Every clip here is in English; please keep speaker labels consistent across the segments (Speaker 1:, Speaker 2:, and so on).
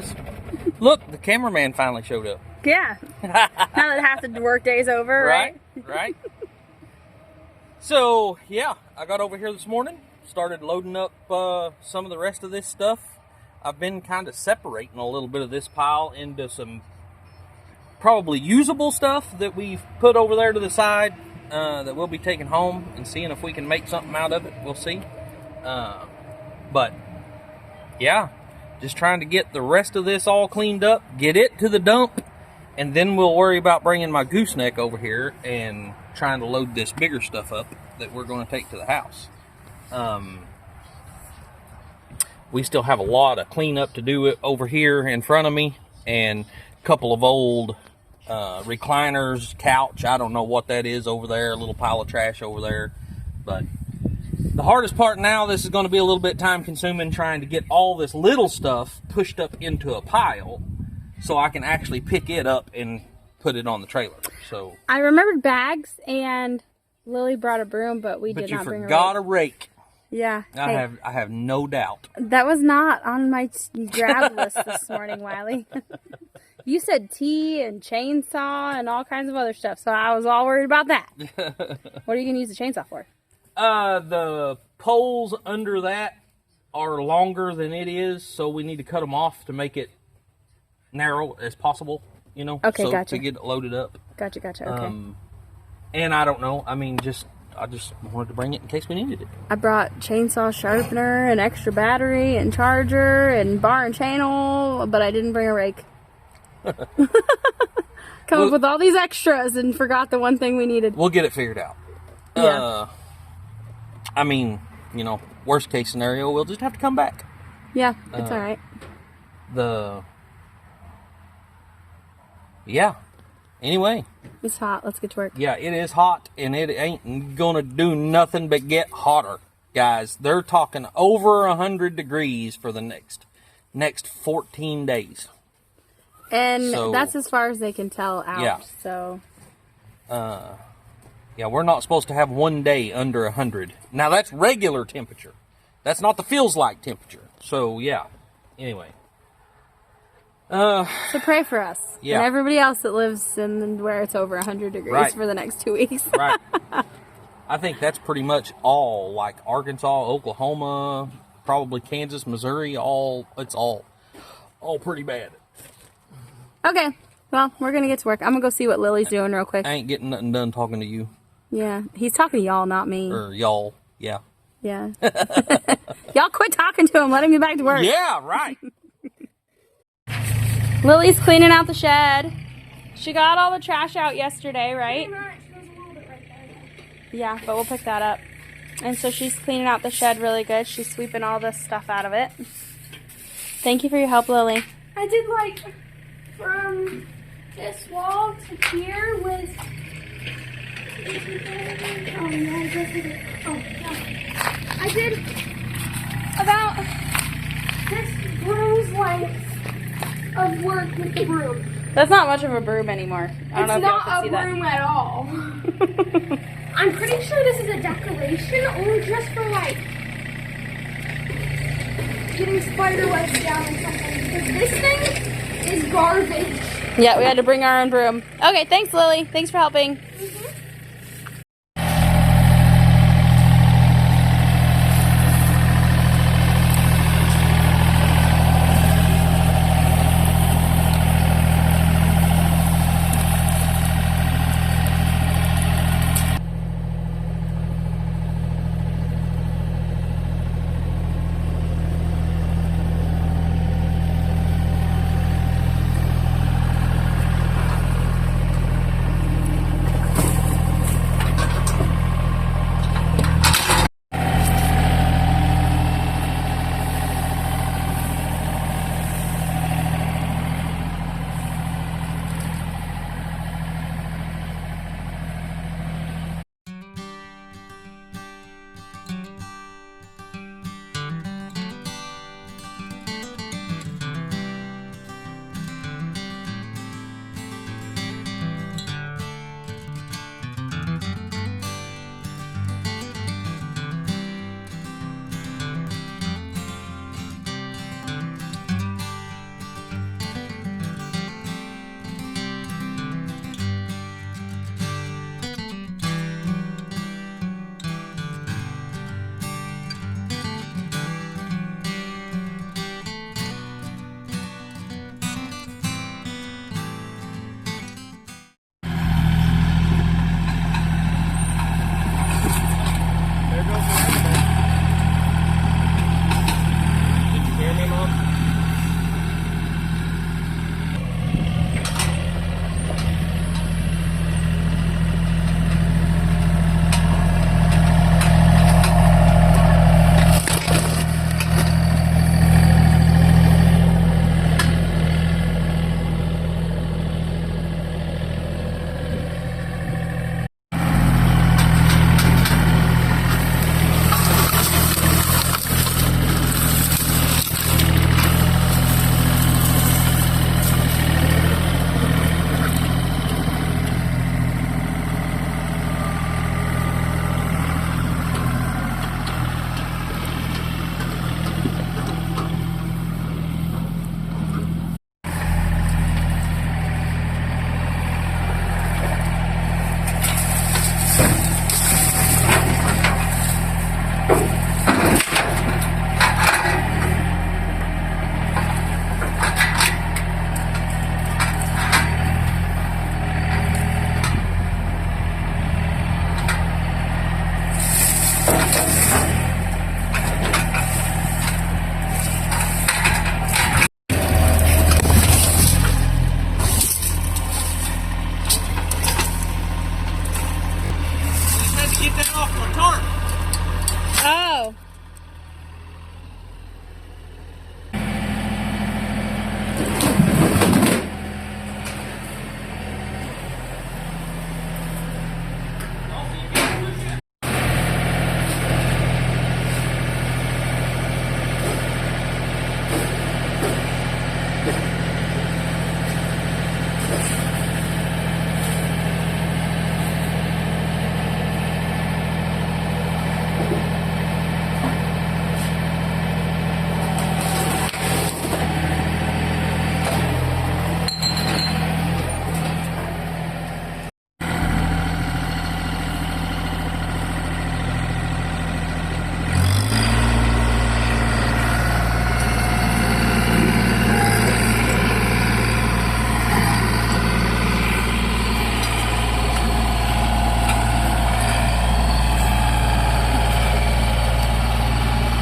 Speaker 1: guys. Look, the cameraman finally showed up.
Speaker 2: Yeah. Now that half the work day's over, right?
Speaker 1: Right. So, yeah, I got over here this morning, started loading up some of the rest of this stuff. I've been kind of separating a little bit of this pile into some probably usable stuff that we've put over there to the side that we'll be taking home and seeing if we can make something out of it. We'll see. But, yeah, just trying to get the rest of this all cleaned up, get it to the dump, and then we'll worry about bringing my gooseneck over here and trying to load this bigger stuff up that we're going to take to the house. We still have a lot of cleanup to do over here in front of me, and a couple of old recliners, couch, I don't know what that is over there, a little pile of trash over there. But the hardest part now, this is going to be a little bit time consuming, trying to get all this little stuff pushed up into a pile so I can actually pick it up and put it on the trailer. So
Speaker 2: I remembered bags, and Lily brought a broom, but we did not bring a rake.
Speaker 1: But you forgot a rake.
Speaker 2: Yeah.
Speaker 1: I have no doubt.
Speaker 2: That was not on my grab list this morning, Wiley. You said tea and chainsaw and all kinds of other stuff, so I was all worried about that. What are you going to use the chainsaw for?
Speaker 1: The poles under that are longer than it is, so we need to cut them off to make it narrow as possible, you know?
Speaker 2: Okay, gotcha.
Speaker 1: To get it loaded up.
Speaker 2: Gotcha, okay.
Speaker 1: And I don't know, I mean, I just wanted to bring it in case we needed it.
Speaker 2: I brought chainsaw sharpener, an extra battery and charger and bar and channel, but I didn't bring a rake. Come up with all these extras and forgot the one thing we needed.
Speaker 1: We'll get it figured out.
Speaker 2: Yeah.
Speaker 1: I mean, you know, worst case scenario, we'll just have to come back.
Speaker 2: Yeah, it's all right.
Speaker 1: Yeah. Anyway.
Speaker 2: It's hot. Let's get to work.
Speaker 1: Yeah, it is hot, and it ain't gonna do nothing but get hotter, guys. They're talking over 100 degrees for the next 14 days.
Speaker 2: And that's as far as they can tell out.
Speaker 1: Yeah.
Speaker 2: So.
Speaker 1: Yeah, we're not supposed to have one day under 100. Now, that's regular temperature. That's not the feels-like temperature. So, yeah. Anyway.
Speaker 2: So pray for us.
Speaker 1: Yeah.
Speaker 2: And everybody else that lives in where it's over 100 degrees for the next 2 weeks.
Speaker 1: Right. I think that's pretty much all. Like Arkansas, Oklahoma, probably Kansas, Missouri, it's all pretty bad.
Speaker 2: Okay. Well, we're going to get to work. I'm going to go see what Lily's doing real quick.
Speaker 1: I ain't getting nothing done talking to you.
Speaker 2: Yeah. He's talking to y'all, not me.
Speaker 1: Or y'all. Yeah.
Speaker 2: Yeah. Y'all quit talking to him. Let him get back to work.
Speaker 1: Yeah, right.
Speaker 2: Lily's cleaning out the shed. She got all the trash out yesterday, right? Yeah, but we'll pick that up. And so she's cleaning out the shed really good. She's sweeping all the stuff out of it. Thank you for your help, Lily.
Speaker 3: I did like from this wall to here with... Oh, no, I guess it is. Oh, no. I did about 6 brooms length of work with the broom.
Speaker 2: That's not much of a broom anymore. I don't know if y'all can see that.
Speaker 3: It's not a broom at all. I'm pretty sure this is a decoration, only just for like getting spider webs down or something. Because this thing is garbage.
Speaker 2: Yeah, we had to bring our own broom. Okay, thanks, Lily. Thanks for helping.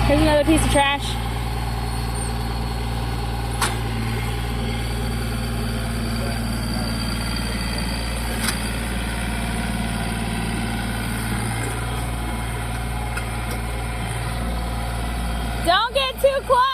Speaker 2: Here's another piece of trash. Don't get too close.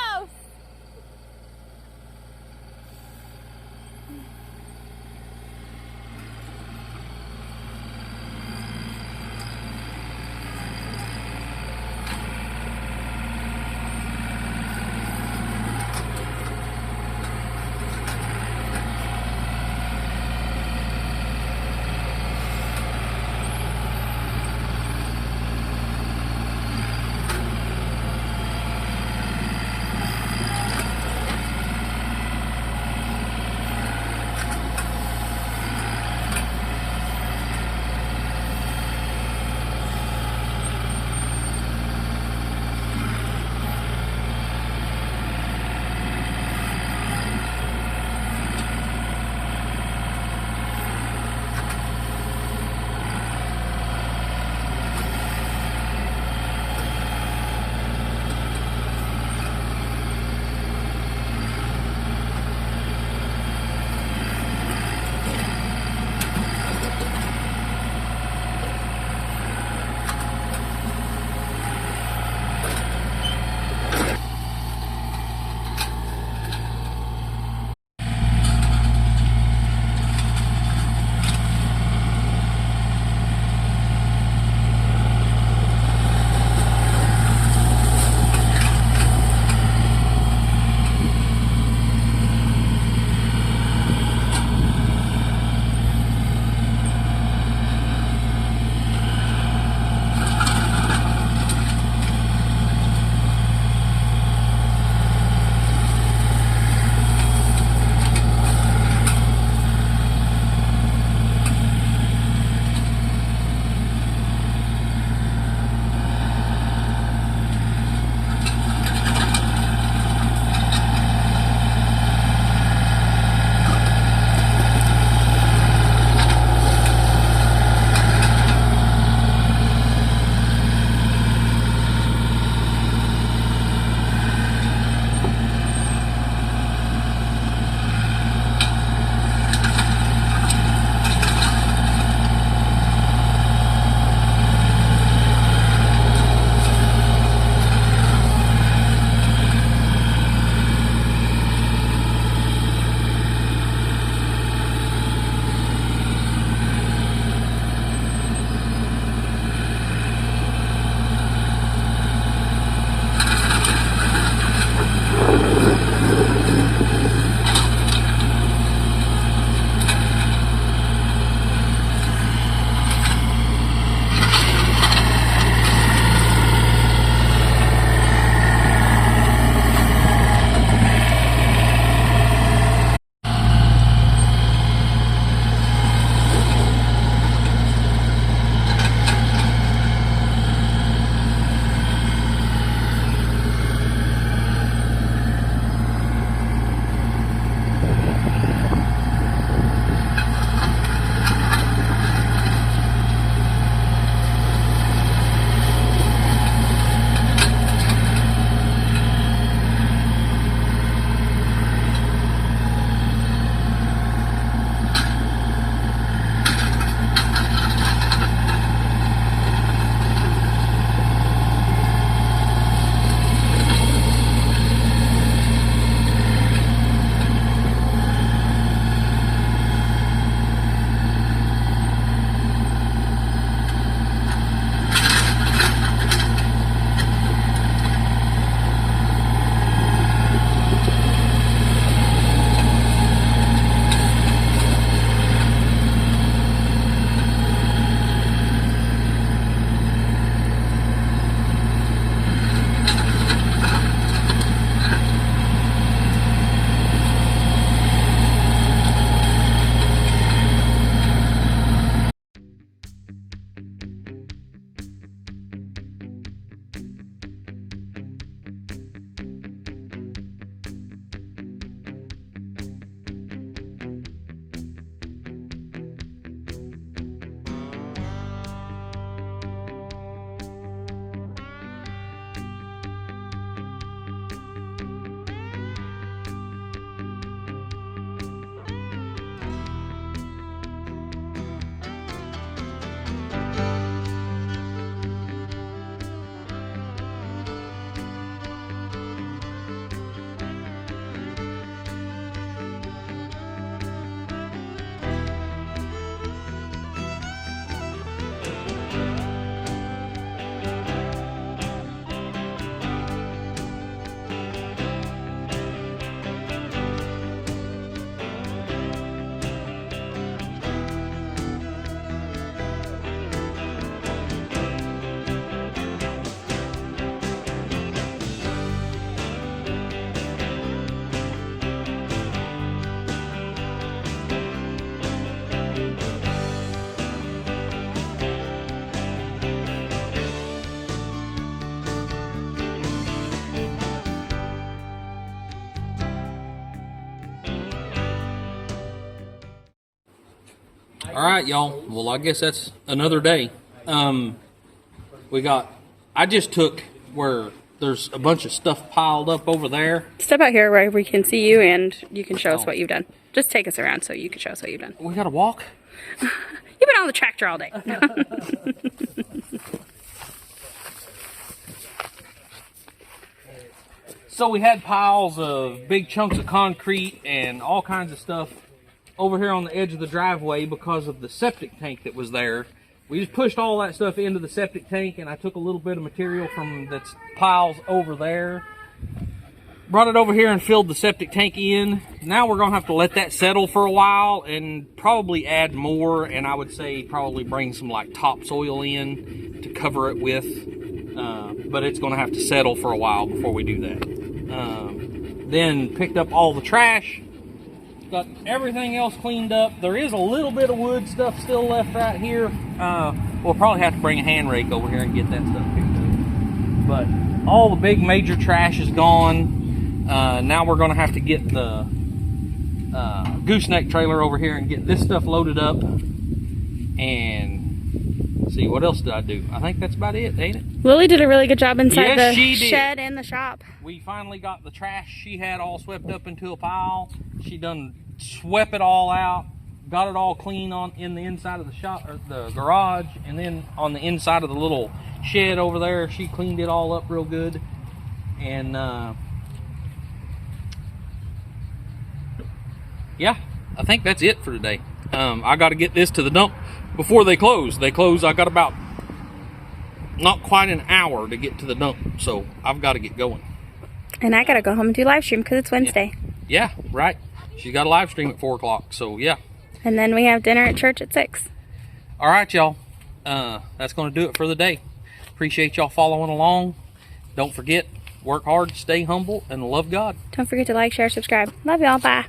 Speaker 1: All right, y'all. Well, I guess that's another day. I just took where there's a bunch of stuff piled up over there.
Speaker 2: Step out here where we can see you and you can show us what you've done. Just take us around so you can show us what you've done.
Speaker 1: We got to walk.
Speaker 2: You've been on the tractor all day.
Speaker 1: So we had piles of big chunks of concrete and all kinds of stuff over here on the edge of the driveway because of the septic tank that was there. We just pushed all that stuff into the septic tank, and I took a little bit of material from the piles over there, brought it over here and filled the septic tank in. Now we're going to have to let that settle for a while and probably add more, and I would say probably bring some like topsoil in to cover it with, but it's going to have to settle for a while before we do that. Then picked up all the trash. Got everything else cleaned up. There is a little bit of wood stuff still left right here. We'll probably have to bring a hand rake over here and get that stuff picked up. But all the big major trash is gone. Now we're going to have to get the gooseneck trailer over here and get this stuff loaded up. And see, what else did I do? I think that's about it, ain't it?
Speaker 2: Lily did a really good job inside
Speaker 1: Yes,
Speaker 2: the
Speaker 1: she did.
Speaker 2: shed and the shop.
Speaker 1: We finally got the trash she had all swept up into a pile. She done swept it all out, got it all clean on in the inside of the shop or the garage, and then on the inside of the little shed over there, she cleaned it all up real good. And yeah, I think that's it for today. I got to get this to the dump before they close. They close. I got about not quite an hour to get to the dump, so I've got to get going.
Speaker 2: And I gotta go home and do live stream because it's Wednesday.
Speaker 1: Yeah, right. She's got a live stream at 4 o'clock, so yeah.
Speaker 2: And then we have dinner at church at 6.
Speaker 1: All right, y'all. That's going to do it for the day. Appreciate y'all following along. Don't forget, work hard, stay humble, and love God.
Speaker 2: Don't forget to like, share, subscribe. Love y'all. Bye.